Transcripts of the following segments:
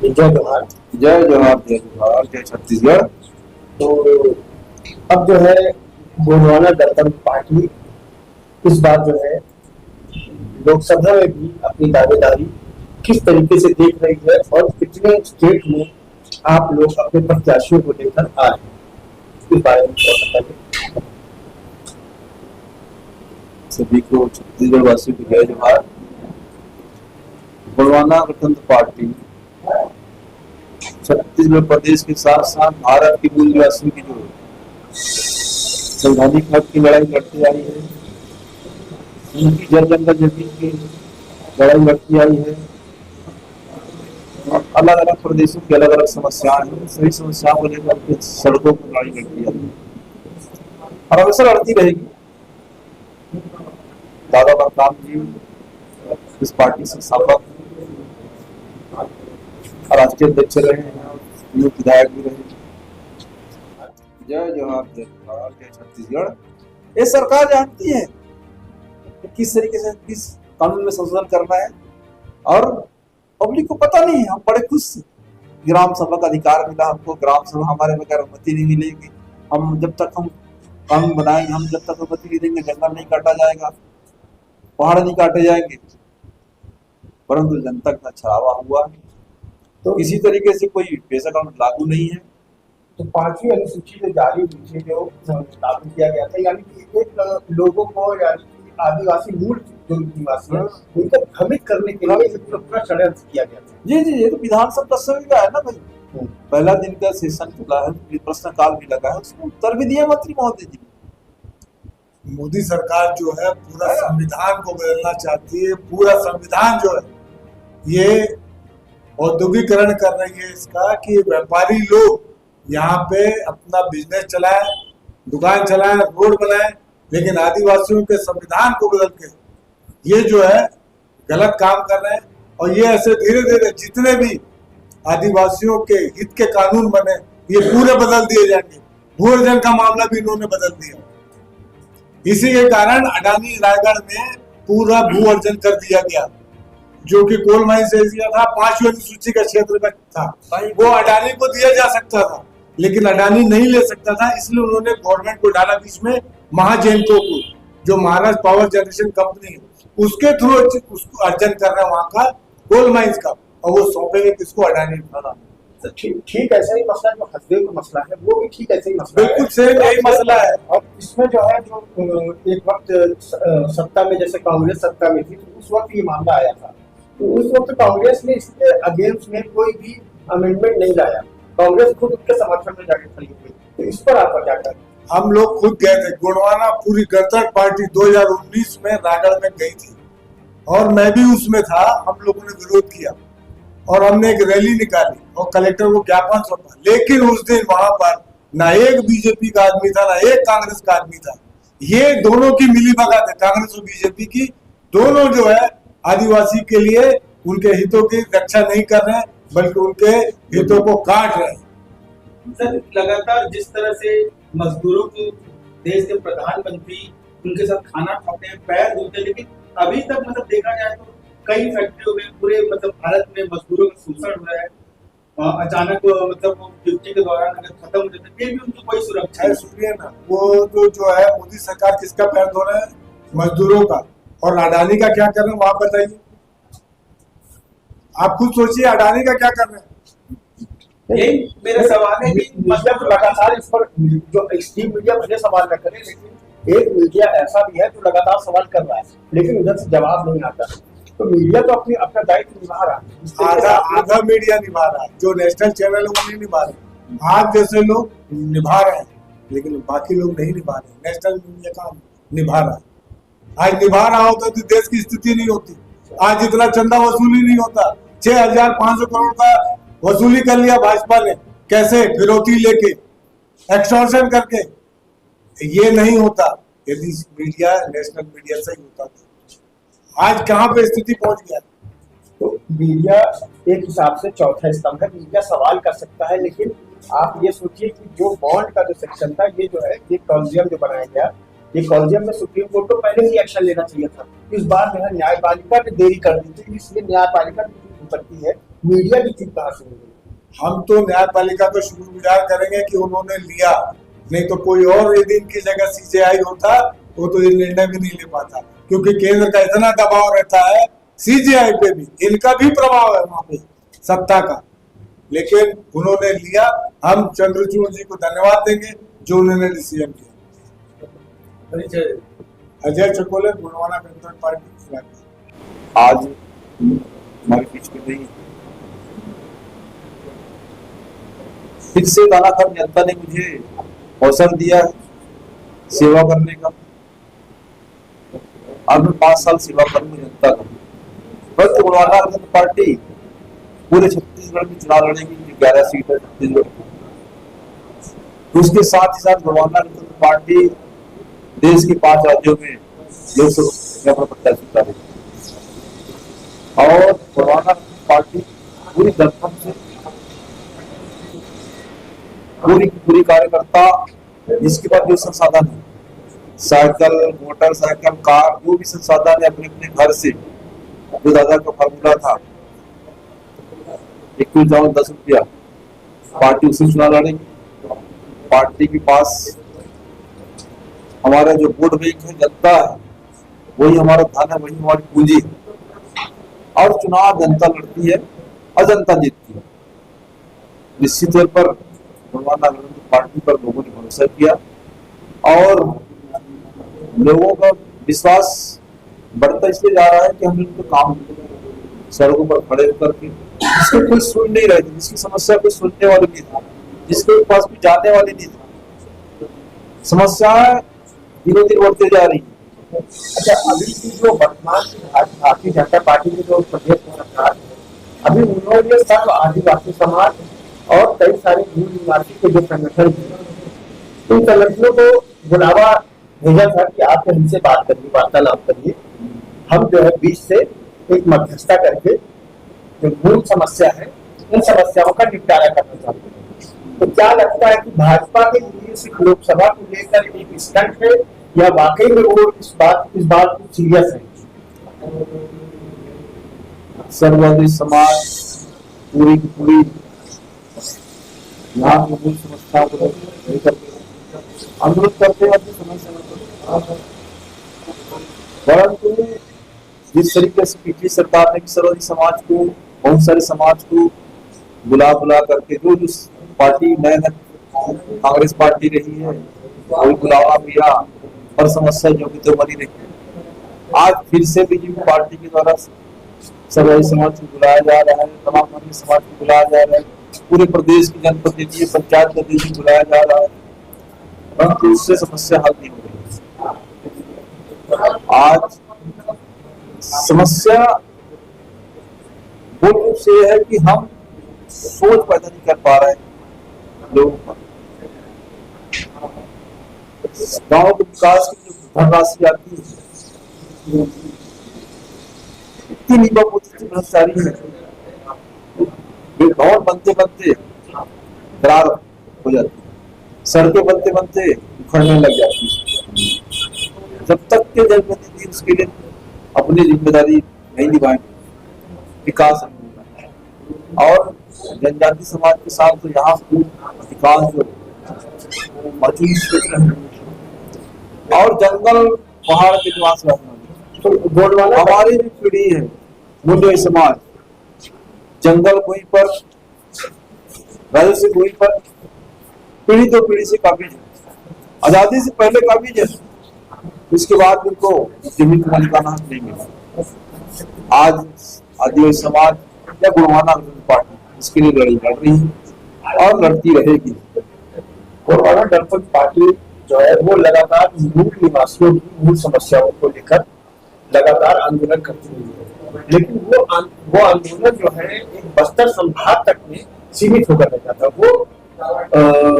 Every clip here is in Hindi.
जय जोहार। जय जोहार, जय जोहार, जय छत्तीसगढ़। तो अब जो है गोंडवाना गणतंत्र पार्टी इस बार जो है लोकसभा में भी अपनी दावेदारी किस तरीके से देख रही है और कितने स्टेट में आप लोग अपने प्रत्याशियों को लेकर आ रहे हैं, इस बारे में थोड़ा बताइए। सभी को छत्तीसगढ़ वासियों की जय जोहार। गोंडवाना गणतंत्र पार्टी छत्तीसगढ़ प्रदेश के साथ साथ भारत के मूल निवासियों की जो संवैधानिक हक की लड़ाई लड़ती आई है, उनकी जल जंगल जमीन की लड़ाई लड़ती आई है, और अलग अलग प्रदेशों की अलग अलग समस्याएं हैं, सही समस्याओं को लेकर के सड़कों पर लड़ाई लड़ती आई है और हमेशा लड़ती रहेगी। दादा बलराम जी इस पार्टी से संपर्क राष्ट्रीय अध्यक्ष रहे हैं, विधायक भी रहे। जय जोहार, जय जोहार, जय छत्तीसगढ़। ये सरकार जानती है कि किस तरीके से किस कानून में संशोधन करना है और पब्लिक को पता नहीं है। हम बड़े खुश ग्राम सभा का अधिकार मिला हमको, ग्राम सभा हमारे बगैर अनुमति नहीं मिलेगी। हम जब तक हम कानून बनाएंगे, हम जब तक अनुमति नहीं देंगे, जंगल नहीं काटा जाएगा, पहाड़ नहीं काटे जाएंगे। परंतु जनता का छलावा हुआ तो इसी तरीके से कोई पैसा कानून लागू नहीं है। तो 5वीं अनुसूची जो जारी हुई थी, जो लागू किया गया था, यानी कि एक लोगों को, यानी कि आदिवासी मूल जो निवासी है उनको भ्रमित करने के लिए पूरा षड्यंत्र किया गया था। जी जी, ये तो विधानसभा सभी का है ना भाई। पहला दिन का सेशन खुला है, प्रश्नकाल भी लगा है, उसमें उत्तर भी दिया मंत्री महोदय जी। मोदी सरकार जो है पूरा संविधान को बदलना चाहती है। पूरा संविधान जो है ये औद्योगिकरण कर रही है इसका, कि व्यापारी लोग यहाँ पे अपना बिजनेस चलाएं, दुकान चलाएं, रोड बनाएं, लेकिन आदिवासियों के संविधान को बदल के ये जो है गलत काम कर रहे हैं। और ये ऐसे धीरे धीरे जितने भी आदिवासियों के हित के कानून बने ये पूरे बदल दिए जाएंगे। भू अर्जन का मामला भी इन्होंने बदल दिया। इसी के कारण अडानी रायगढ़ में पूरा भू अर्जन कर दिया गया, जो कि कोल माइंस एरिया था, 5वीं अनुसूची का क्षेत्र में था। वो अडानी को दिया जा सकता था, लेकिन अडानी नहीं ले सकता था, इसलिए उन्होंने गवर्नमेंट को डाला बीच में, महाजेनको को, जो महाराष्ट्र पावर जनरेशन कंपनी है, उसके थ्रू उसको अर्जन कर रहा है वहां का कोल माइंस का, और वो सौंपेंगे किसको? अडानी को। ठीक ऐसा ही मसला जो हसदेव का मसला है, वो भी ठीक ऐसा ही मसला है, बिल्कुल सेम यही मसला है। और इसमें जो है, जो एक वक्त सत्ता में, जैसे कांग्रेस सत्ता में थी, तो उस वक्त ये मामला आया था, तो उस वक्त कांग्रेस ने इसके अगेंस्ट में कोई भी अमेंडमेंट नहीं लाया। कांग्रेस खुद उसके समर्थन में जाके खड़ी हुई। तो इस पर आपका क्या कहना है? हम लोग खुद गए थे, गोंडवाना पूरी गणतंत्र पार्टी 2019 में रायगढ़ में गई थी और मैं भी उसमें था। हम लोगों ने विरोध किया और हमने एक रैली निकाली और कलेक्टर को ज्ञापन सौंपा, लेकिन उस दिन वहां पर ना एक बीजेपी का आदमी था, ना एक कांग्रेस का आदमी था। ये दोनों की मिलीभगत है, कांग्रेस और बीजेपी की। दोनों जो है आदिवासी के लिए उनके हितों की रक्षा नहीं कर रहे हैं, बल्कि उनके हितों को काट रहे हैं। सर, लगातार जिस तरह से मजदूरों को देश के प्रधानमंत्री उनके साथ खाना खाते हैं, पैर धोते हैं, लेकिन अभी तक मतलब देखा जाए तो कई फैक्ट्रियों में, पूरे मतलब भारत में मजदूरों का शोषण हो रहा है। अचानक मतलब ड्यूटी के दौरान अगर खत्म हो जाते फिर भी उनको कोई सुरक्षा नहीं। सुनिए ना, वो जो है मोदी सरकार किसका पैर धो रहे हैं? मजदूरों का। और अडानी का क्या कर रहे हैं वहां बताइए, आप खुद सोचिए, अडानी का क्या कर रहे हैं? यही मेरा सवाल है कि मतलब लगातार इस पर जो एक्सट्रीम मीडिया भले सवाल न करे, लेकिन एक मीडिया ऐसा भी है जो लगातार सवाल कर रहा है, लेकिन उधर से जवाब नहीं आता। तो मीडिया तो अपना दायित्व निभा रहा है, आधा मीडिया निभा रहा है, जो नेशनल चैनल है वो नहीं निभा रहे। आप जैसे लोग निभा रहे हैं, लेकिन बाकी लोग नहीं निभा रहे। नेशनल मीडिया का निभा रहा है। आज निभा रहा होता तो देश की स्थिति नहीं होती। आज इतना चंदा वसूली नहीं होता। 6500 करोड़ का वसूली कर लिया भाजपा ने, कैसे? फिरौती लेके, एक्सटॉर्शन करके। ये नहीं होता यदि मीडिया, नेशनल मीडिया सही होता तो। आज कहाँ पे स्थिति पहुंच गया। तो मीडिया एक हिसाब से चौथा स्तंभ है, मीडिया सवाल कर सकता है, लेकिन आप ये सोचिए कि जो बॉन्ड का जो सेक्शन था, ये जो है, ये कॉन्जियम जो बनाया गया, ये कॉलेजियम में सुप्रीम कोर्ट को पहले ही एक्शन लेना चाहिए था। इस बार जो है न्यायपालिका ने देरी कर दी थी, इसलिए न्यायपालिका की हो सकती है मीडिया की चुप कहाँ से हो गई? हम तो न्यायपालिका का शुक्रगुजार करेंगे कि उन्होंने लिया, नहीं तो कोई और यदि इनकी जगह सीजेआई होता वो तो ये निर्णय भी नहीं ले पाता, क्योंकि केंद्र का इतना दबाव रहता है सीजेआई पे भी, इनका भी प्रभाव है वहां पे सत्ता का, लेकिन उन्होंने लिया। हम चंद्रचूड़ जी को धन्यवाद देंगे जो उन्होंने डिसीजन लिया। परिचय। अजय चकोले, गोंडवाना गणतंत्र पार्टी। आज हमारे बीच में नहीं, फिर से दानाखर जनता ने मुझे अवसर दिया सेवा करने का। अब मैं 5 साल सेवा करूंगा जनता का। बस गोंडवाना गणतंत्र पार्टी पूरे छत्तीसगढ़ में चुनाव लड़ेगी, 11 सीट है छत्तीसगढ़ की। उसके साथ ही साथ गोंडवाना गणतंत्र पार्टी देश के 5 राज्यों में लोकसभा अपना प्रत्याशी उतारेगी। और गोंडवाना पार्टी पूरी दमखम से पूरी कार्यकर्ता जिसके पास जो संसाधन है, साइकिल, मोटरसाइकिल, कार, जो भी संसाधन है, अपने अपने घर से, जो दादा का फॉर्मूला था 21 जाओ 10 रुपया, पार्टी उसी चुनाव लड़ेगी। पार्टी के पास हमारा जो वोट बैंक है, जनता है, वही हमारा धन है, वही हमारी पूंजी है। और चुनाव जनता लड़ती है और जनता जीतती है। निश्चित तौर पर गोंडवाना गणतंत्र पार्टी पर लोगों ने भरोसा किया और लोगों का विश्वास बढ़ता इसलिए जा रहा है कि हम इनको काम सड़कों पर खड़े होकर के, जिसको कोई सुन नहीं रहे थे, जिसकी समस्या कोई सुनने वाली नहीं था, जिसके पास भी जाने वाली नहीं थी, समस्याएं दिनों दिन बढ़ते जा रही है। अच्छा, अभी की जो वर्तमान भारतीय जनता पार्टी की जो प्रदेश में सरकार है, अभी उन्होंने सर्व आदिवासी समाज और कई सारे मूल निवासी के जो संगठन हैं, उन संगठनों को बुलावा भेजा था कि आप हमसे बात करिए, वार्तालाप करिए। हम जो है बीच से एक मध्यस्थता करके जो मूल समस्या है उन समस्याओं का निपटारा करना चाहते हैं। तो क्या लगता है कि भाजपा के लिए सिर्फ लोकसभा को लेकर एक स्टंट है या वाकई में वो इस बात को सीरियस है? सर्ववादी समाज पूरी की पूरी यहाँ की मूल समस्याओं को लेकर आंदोलन करते हैं अपनी समस्या, परंतु जिस तरीके से पिछली सरकार ने सर्ववादी समाज को, बहुत सारे समाज को बुला करके जो पार्टी नए कांग्रेस पार्टी रही है कोई बुलावा दिया और समस्या जो भी तो बनी रही है। आज फिर से बीजेपी पार्टी के द्वारा सर्ववादी समाज को बुलाया जा रहा है, तमाम अन्य समाज को बुलाया जा रहा है, पूरे प्रदेश की जनप्रतिनिधि, पंचायत प्रतिनिधि को बुलाया जा रहा है, परंतु उससे समस्या हल नहीं हो रही। आज समस्या मूल रूप से यह है कि हम सोच पैदा नहीं कर पा रहे हैं लोगों का। गांव के विकास की जो धनराशि आती है इतनी नीमापोती भ्रष्टाचारी है, भवन बनते बनते दरार हो जाती है, सड़कें बनते बनते उखड़ने लग जाती है। जब तक के जनप्रतिनिधि उसके लिए अपनी जिम्मेदारी नहीं निभाएंगे, विकास नहीं होगा। और जनजाति समाज के साथ तो यहाँ अधिकांश जो मौजूद क्षेत्र है और जंगल पहाड़ के निवास तो गोंडवाना हमारी भी पीढ़ी है, मुंडे समाज जंगल भूमि पर, राजस्व भूमि पर पीढ़ी तो पीढ़ी से काबिज है, आजादी से पहले काबिज है, उसके बाद उनको जमीन का मालिकाना हक नहीं मिला। आज आदिवासी समाज या गोंडवाना पार्टी इसके लिए लड़ रही है और लड़ती रहेगी। गोंडवाना गणतंत्र पार्टी जो है वो लगातार मूल निवासियों की मूल समस्याओं को लेकर लगातार आंदोलन करती रही है, लेकिन वो आंदोलन जो है एक बस्तर संभाग तक में सीमित होकर रह जाता है। वो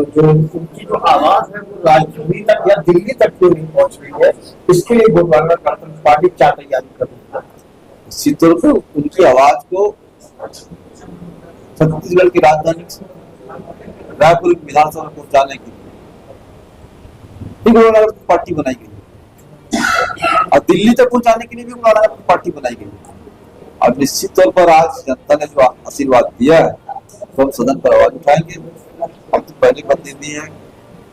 जो उनकी जो आवाज है वो राजधानी तक या दिल्ली तक क्यों नहीं पहुंच रही है, इसके लिए गोंडवाना गणतंत्र पार्टी क्या तैयारी कर रही है? निश्चित तौर पर उनकी आवाज को छत्तीसगढ़ की राजधानी रायपुर विधानसभा पहुंचाने के लिए गोंडवाना पार्टी बनाई गई और दिल्ली तक पहुंचाने के लिए भी गोंडवाना पार्टी बनाई गई। और निश्चित तौर पर आज जनता ने जो आशीर्वाद दिया है तो हम सदन पर आवाज उठाएंगे। हम तो पहले प्रतिनिधि हैं,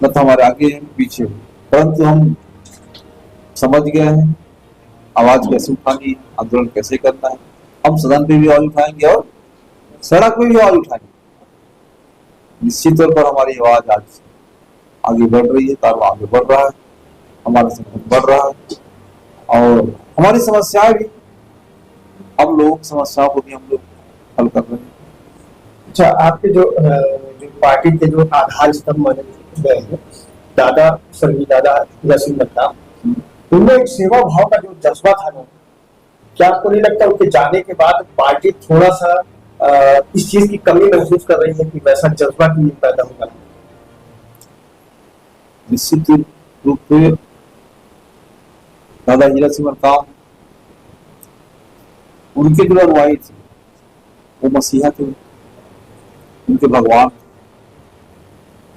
न तो हमारे आगे हैं पीछे, परंतु हम समझ गए हैं आवाज कैसे उठानी, आंदोलन कैसे करना है। हम सदन पे भी आवाज उठाएंगे और सड़क पे भी आवाज उठाएंगे। निश्चित तौर पर हमारी आवाज आज आगे बढ़ रही है, कारवां आगे बढ़ रहा है, हमारा संगठन बढ़ रहा है और हमारी समस्याएं भी, हम लोगों की समस्याओं को भी हम लोग हल कर रहे हैं। अच्छा, आपके जो पार्टी के जो आधार स्तंभ माने गए हैं, दादा स्वर्गीय दादा हीरा सिंह नड्डा, उनमें एक सेवा भाव का जो जज्बा था ना, क्या आपको नहीं लगता उनके जाने के बाद पार्टी थोड़ा सा इस चीज की कमी महसूस कर रही है कि वैसा जज्बा भी पैदा होगा? निश्चित रूप से दादा हीरा सिंह नड्डा उनके जो अनुयायी थे वो मसीहा थे, उनके भगवान,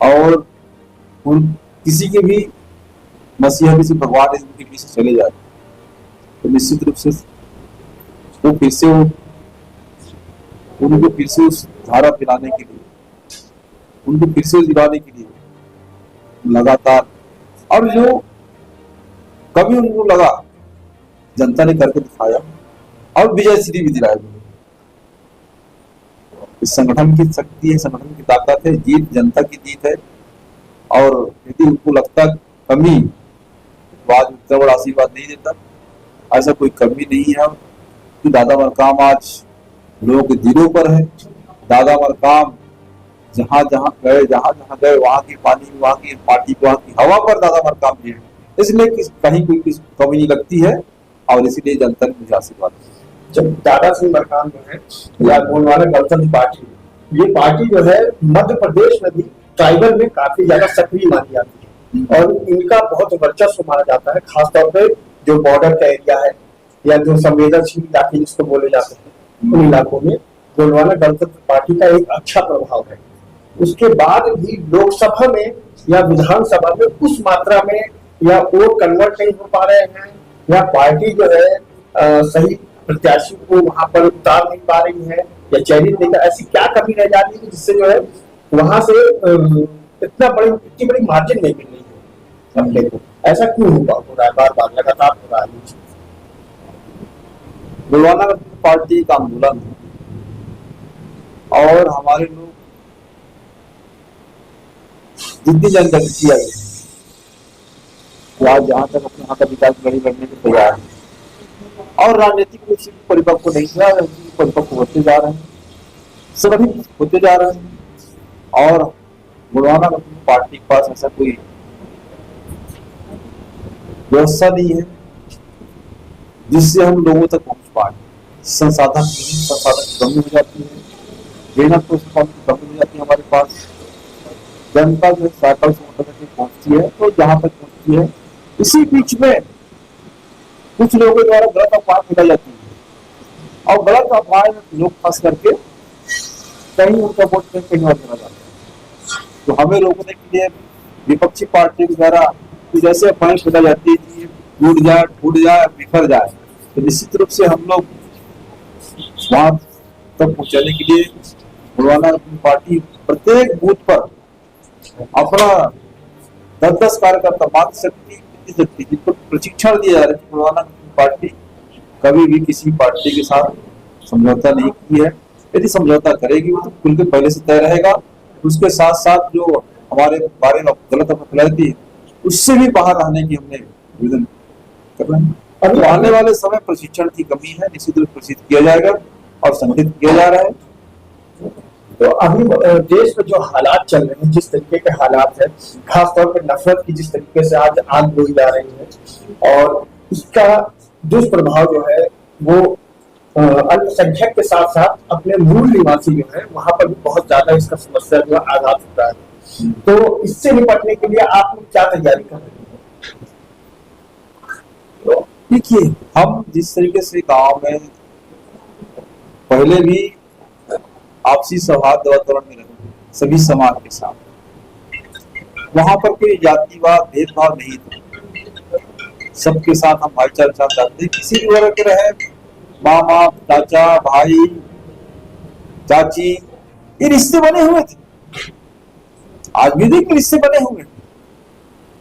और उन किसी के भी मसीहा किसी भगवान उनके पीछे चले जाए तो निश्चित रूप से वो फिर से उनको फिर से उस धारा पिलाने के लिए, उनको फिर से दिलाने के लिए लगातार, और जो कभी उनको लगा जनता ने करके दिखाया और विजय श्री भी दिलाया। इस संगठन की शक्ति है, संगठन की ताकत है, जीत जनता की जीत है। और यदि उनको लगता कमी तो आज उतना बड़ा आशीर्वाद नहीं देता। ऐसा कोई कमी नहीं है कि दादा मरकाम आज लोगों के दिलों पर है। दादा मरकाम जहाँ जहाँ गए वहाँ की पानी, वहाँ की माटी, वहाँ की हवा पर दादा मरकाम जी है। इसलिए कहीं कोई कमी नहीं लगती है और इसीलिए जनता ने मुझे आशीर्वाद दिया। जब दादा सिंह मरकाम जो है या गोंडवाना गणतंत्र पार्टी, ये पार्टी जो है मध्य प्रदेश में भी ट्राइबल में काफी ज्यादा सक्रिय मानी जाती है और इनका बहुत वर्चस्व माना जाता है, खासतौर पे जो बॉर्डर का एरिया है या जो संवेदनशील इलाके जिसको बोले जाते हैं, उन इलाकों में गोंडवाना गणतंत्र पार्टी का एक अच्छा प्रभाव है। उसके बाद भी लोकसभा में या विधानसभा में उस मात्रा में या वोट कन्वर्ट नहीं हो पा रहे हैं या पार्टी जो है सही प्रत्याशी को वहां पर उतार नहीं पा रही है या चयनित नहीं, ऐसी क्या कमी रह जाती है जिससे जो है वहां से इतनी बड़ी मार्जिन नहीं मिल रही है अपने को? ऐसा क्यों हो रहा है, बार बार लगातार हो रहा है? गोंडवाना पार्टी का आंदोलन और हमारे लोग जितनी जानकारी किया गया वो आज जहां तक अपने यहाँ का विकास लड़ने को तैयार है और राजनीतिक रूप से परिपक्व नहीं हुआ, परिपक्व होते जा रहे हैं, संगठित होते जा रहे हैं और गोंडवाना पार्टी के पास ऐसा कोई व्यवस्था नहीं है जिससे हम लोगों तक पहुंच पाए। संसाधन की कमी हो जाती है, मेहनत को कमी हो जाती है हमारे पास। जनता जो साइकिल से पहुंचती है तो जहां तक पहुंचती है, इसी बीच में कुछ लोगों द्वारा गलत अफवाह फैलाई जाती है और गलत अफवाह में लोग फंस करके कहीं उनका वोट कहीं और चला जाता है। तो हमें रोकने के लिए विपक्षी पार्टी द्वारा कुछ ऐसे अफवाहें फैलाई जाती है कि टूट जाए बिखर जाए, तो निश्चित रूप से हम लोग वहां तक पहुंचाने के लिए गोंडवाना पार्टी प्रत्येक बूथ पर अपना 10-10 कार्यकर्ता मात्र शक्ति जिनको प्रशिक्षण दिया जा रहा है। गोंडवाना पार्टी कभी भी किसी पार्टी के साथ समझौता नहीं की है। यदि समझौता करेगी वो तो खुल के पहले से तय रहेगा। उसके साथ साथ जो हमारे बारे में गलत फैलाई थी उससे भी बाहर रहने की हमने निवेदन कर रहे हैं। अभी आने वाले समय प्रशिक्षण की कमी है, निश्चित रूप से प्रशिक्षित किया जाएगा और संगठित किया जा रहा है। तो अभी देश में जो हालात चल रहे हैं, जिस तरीके के हालात है, खासतौर पर नफरत की जिस तरीके से आज आग बोई जा रही है और इसका दुष्प्रभाव जो है वो अल्पसंख्यक के साथ साथ अपने मूल निवासी जो है वहां पर भी बहुत ज्यादा इसका समस्या जो आघात होता है। तो इससे निपटने के लिए आप लोग क्या तैयारी कर रहे हैं? तो देखिए, हम जिस तरीके से गांव में पहले भी आपसी सौहार्द वातावरण में रहे सभी समाज के साथ, वहां पर कोई जातिवाद भेदभाव नहीं था। सबके साथ हम भाईचारे के साथ रहते, किसी भी वर्ग के रहे, मामा, चाचा, भाई, चाची, ये रिश्ते बने हुए थे। आज भी देखिए रिश्ते बने हुए हैं।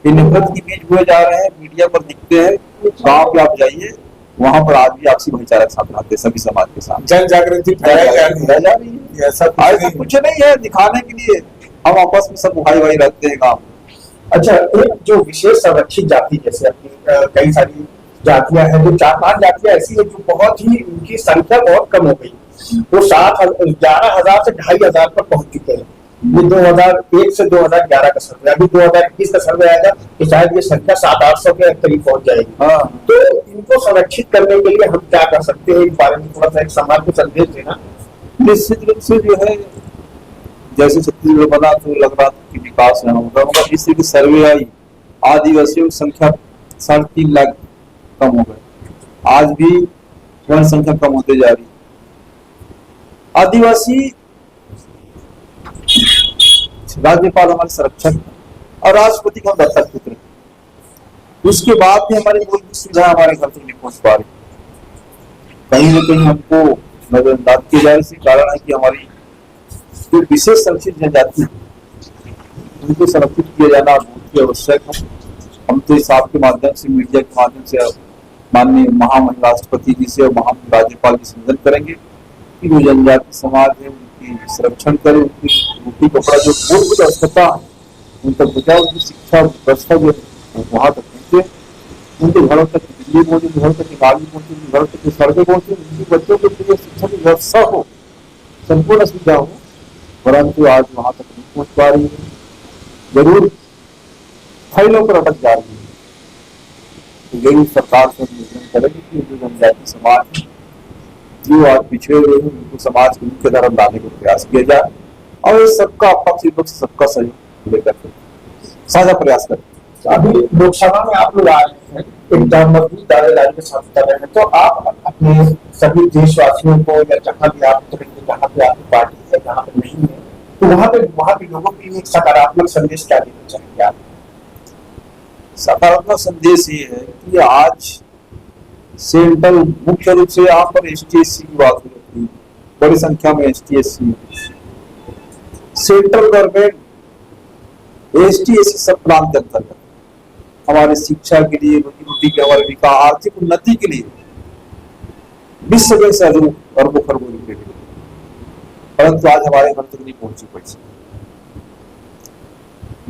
ये नफरत के बीज बोए जा रहे हैं, मीडिया पर दिखते हैं। गांव पे आप जाइए, वहां पर आज भी आपसी भाईचारा के साथ रहते हैं, सभी समाज के साथ जन जागृति फैलाई जा रही है। ऐसा आज तक कुछ नहीं है दिखाने के लिए। हम आपस में सब भाई भाई रहते हैं गाँव। अच्छा, एक जो विशेष संरक्षित जाति जैसे अपनी कई सारी जातियां हैं, जो 4-5 जातियां ऐसी है जो बहुत ही उनकी संख्या बहुत कम हो गई, वो 11,000 से 2,500 पर पहुंच चुके हैं। ये 2001 से 2011 का सर्वे, अभी 2021 का सर्वे आएगा कि शायद ये संख्या 700-800 के करीब पहुंच जाएगी। हाँ, तो इनको संरक्षित करने के लिए हम क्या कर सकते हैं, इस बारे में थोड़ा सा एक समाज को संदेश देना। निश्चित रूप से जो है, जैसे छत्तीसगढ़ बना तो लग रहा था कि विकास यहाँ होगा, मगर इस की सर्वे आई, आदिवासियों की संख्या 3.5 लाख कम हो गए। आज भी जनसंख्या कम होते जा रही है। आदिवासी राज्यपाल हमारे संरक्षक और राष्ट्रपति का दत्तक पुत्र है। उसके बाद भी हमारी मूलभूत सुविधा हमारे घर तक नहीं पहुंच पा रही। कहीं न कहीं हमको नजरअंदाज किए जा रहे, इसी कारण है कि हमारी जो विशेष संरक्षित जनजाति है उनको संरक्षित किया जाना बहुत ही आवश्यक है। हम तो इस आपके माध्यम से, मीडिया के माध्यम से माननीय महामहिम राष्ट्रपति जी से और महामहिम राज्यपाल जी से निवेदन करेंगे कि जो जनजाति समाज है उनकी संरक्षण करें, उनकी रोटी कपड़ा जो मूलभूत आवश्यकता है उन तक बचाओ, उनकी शिक्षा व्यवस्था जो वहां तक पहुंचे, उनके घरों तक बिजली पहुंचे, घरों तक गाड़ी पहुंचे, घरों तक सड़कें पहुंचे, उनके बच्चों के लिए शिक्षा की व्यवस्था हो, संपूर्ण सुविधा हो, परंतु आज वहां तक नहीं पहुंच पा रही है। जरूर फाइलों पर अटक जा रही है। तो यही सरकार से निवेदन करेगी कि जो जनजाति समाज है जो आज पिछड़े हुए हैं उनको समाज के मुख्य धारा लाने का प्रयास किया जाए और इस सबका आपसी पक्ष सबका सहयोग लेकर साझा प्रयास करें। अभी लोकसभा में आप लोग आ रहे हैं, एकदम मजबूत दावेदारी के साथ कर रहे हैं, तो आप अपने सभी देशवासियों को या जहाँ भी आप उतरेंगे, जहाँ भी आपकी पार्टी है, जहाँ पे नहीं है, तो वहाँ पे लोगों के लिए एक सकारात्मक संदेश क्या देना चाहेंगे आप? सकारात्मक संदेश ये है कि आज सेंट्रल मुख्य रूप से यहाँ पर ST/SC की बात हो रही है, बड़ी संख्या में ST/SC सेंट्रल गवर्नमेंट ST/SC सब प्लान के अंतर्गत हमारे शिक्षा के लिए, रोजी रोटी के, हमारे विकास, आर्थिक उन्नति के लिए विश्व बैंक से अरबों खरबों रुपए के, परंतु आज हमारे घर तक नहीं पहुंची पैसे।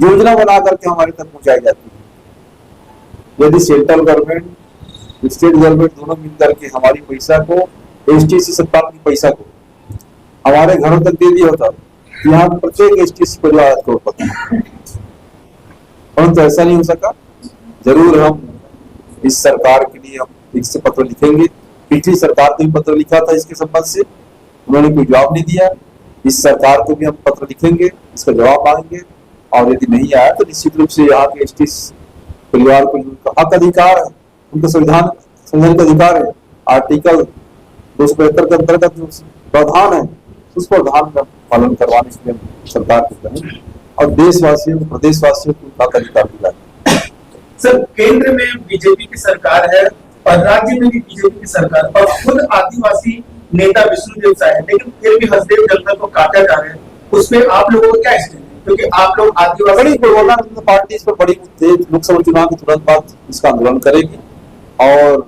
योजना बना करके हमारे तक पहुंचाई जाती है। यदि सेंट्रल गवर्नमेंट, स्टेट गवर्नमेंट दोनों मिलकर के हमारी पैसा को, ST/SC सरकार की पैसा को हमारे घरों तक दे दिया होता, यहाँ प्रत्येक ST/SC परिवार को पता है, परंतु ऐसा नहीं हो सका। जरूर हम इस सरकार के लिए हम एक से पत्र लिखेंगे। पिछली सरकार को भी पत्र लिखा था इसके संबंध से, उन्होंने कोई जवाब नहीं दिया। इस सरकार को भी हम पत्र लिखेंगे, इसका जवाब मांगेंगे, और यदि नहीं आया तो निश्चित रूप से यहाँ के ST परिवार को उनका हक अधिकार है, उनका संविधान का अधिकार है, आर्टिकल 275 के अंतर्गत जो प्रावधान है उस प्रावधान का पालन करवाने के लिए सरकार को करें और देशवासियों को, प्रदेशवासियों को हक अधिकार दिलाएं। सर, केंद्र में बीजेपी की सरकार है और राज्य में भी बीजेपी की सरकार, और खुद आदिवासी नेता विष्णुदेव साय है, लेकिन फिर भी हसदेव जंगल को काटा जा रहा है। उसमें आप लोगों को क्या स्टैंड है? क्योंकि आप लोग आदिवासी पार्टी इस पर बड़ी तेज लोकसभा चुनाव के तुरंत बाद इसका आंदोलन करेगी और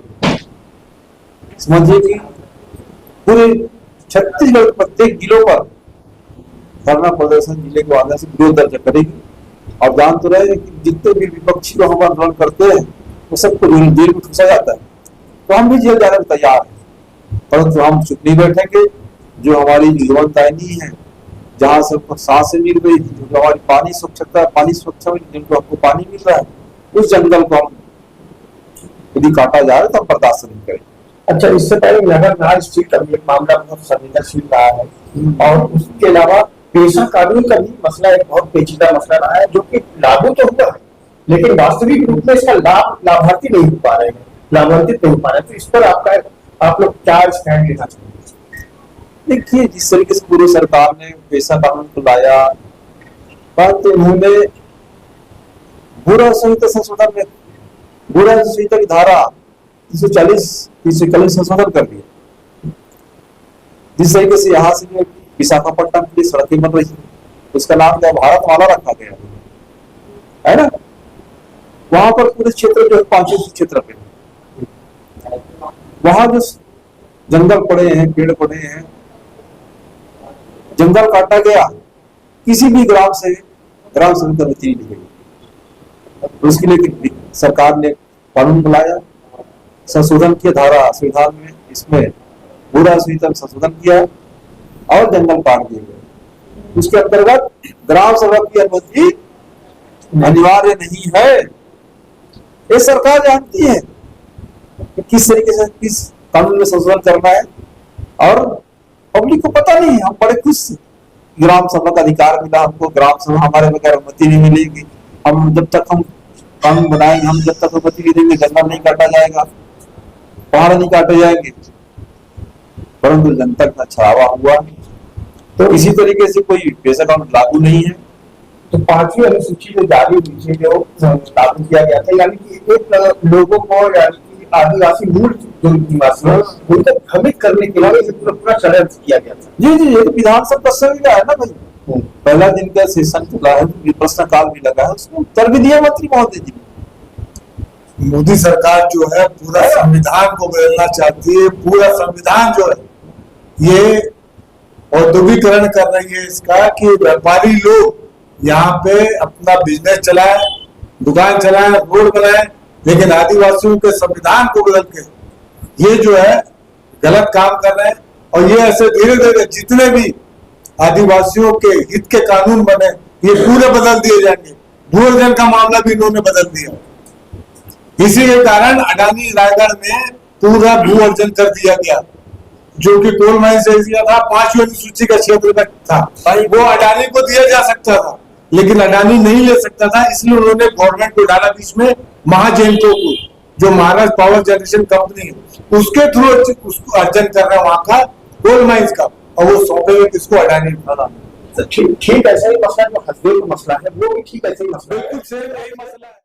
समझिए कि पूरे छत्तीसगढ़ के प्रत्येक जिलों पर धरना प्रदर्शन जिले को आने से विरोध दर्ज करेगी। और जान तो रहे कि जितने भी विपक्षी लोग आंदोलन करते हैं वो सबको जेल में ठूसा जाता है, तो हम भी जेल जाने में तैयार हैं, परंतु हम चुप नहीं बैठेंगे। जो हमारी जीवन दायनी है, जहाँ से हमको सांसें मिल रही थी, जो हमारी पानी स्वच्छता में जिनको हमको पानी मिल रहा है, उस जंगल को हम यदि काटा जा रहा है तो हम बर्दाश्त नहीं करेंगे। अच्छा, इससे पहले नगर नार स्ट्रीट का भी एक मामला बहुत संवेदनशील रहा है, और उसके अलावा पेशा कानून का भी मसला एक बहुत पेचीदा मसला रहा है, जो कि लागू तो हुआ है लेकिन वास्तविक रूप में इसका लाभार्थी नहीं हो पा रहे हैं, लाभान्वित नहीं हो पा रहे हैं। तो इस पर आप लोग क्या स्टैंड लेना चाहिए? देखिए, जिस तरीके से पूरी सरकार ने पेशा कानून को लाया, परंतु उन्होंने भूरा संहिता संशोधन में भूरा संहिता की धारा 340 संशोधन कर दिया, जिस तरीके से यहाँ से जो विशाखापट्टनम की सड़कें बन रही है, उसका नाम क्या भारतमाला रखा गया है ना। वहां पर पूरे क्षेत्र जो है 500 क्षेत्र पे, वहां जो जंगल पड़े हैं, पेड़ पड़े हैं, जंगल काटा गया, किसी भी ग्राम सभा की अनुमति नहीं गई। उसके लिए सरकार ने कानून बनाया, संशोधन किया, धारा संविधान में इसमें पूरा संशोधन किया और जंगल काट दिए गए। उसके अंतर्गत ग्राम सभा की अनुमति अनिवार्य नहीं है। ये सरकार जानती है कि किस तरीके से किस कानून में संशोधन करना है, और पब्लिक को पता नहीं है। हम बड़े खुश, ग्राम सभा का अधिकार मिला हमको, ग्राम सभा हमारे बगैर अनुमति नहीं मिलेगी, हम जब तक हम कानून बनाएंगे, हम जब तक अनुमति नहीं देंगे, जंगल नहीं काटा जाएगा, पहाड़ नहीं काटे जाएंगे। परंतु जनता का छावा हुआ, तो इसी तरीके से कोई वैसा कानून लागू नहीं है। तो 5वीं अनुसूची में जारी हुई थी जो लागू किया गया था, यानी कि एक लोगों को, यानी कि आदिवासी मूल जो निवासी है उनको भ्रमित करने के लिए पूरा षड्यंत्र किया गया था। जी जी, ये तो विधानसभा प्रश्न है ना भाई, पहला दिन का सेशन चला है, प्रश्नकाल भी लगा है, उसमें उत्तर भी दिया मंत्री महोदय जी। मोदी सरकार जो है पूरा संविधान को बदलना चाहती है। पूरा संविधान जो है ये औद्योगिकरण कर रही है इसका, कि व्यापारी लोग यहाँ पे अपना बिजनेस चलाए, दुकान चलाए, रोड बनाए, लेकिन आदिवासियों के संविधान को बदल के ये जो है गलत काम कर रहे हैं। और ये ऐसे धीरे धीरे जितने भी आदिवासियों के हित के कानून बने ये पूरे बदल दिए जाएंगे। भू अर्जन का मामला भी इन्होंने बदल दिया। इसी के कारण अडानी रायगढ़ में पूरा भू अर्जन कर दिया गया, जो कि कोल माइन से दिया था, 5वीं अनुसूची का क्षेत्र में था। भाई वो अडानी को दिया जा सकता था, लेकिन अडानी नहीं ले सकता था, इसलिए उन्होंने गवर्नमेंट को डाला बीच में, महाजेनको को, जो महाराष्ट्र पावर जनरेशन कंपनी है, उसके थ्रू उसको अर्जन कर रहा है वहां का कोल माइंस का, और वो सौंपे हुए किसको, अडानी को। ठीक ऐसा ही मसला जो हसदेव का मसला है, वो भी ठीक ऐसा ही मसला है। बिल्कुल सेम यही मसला है।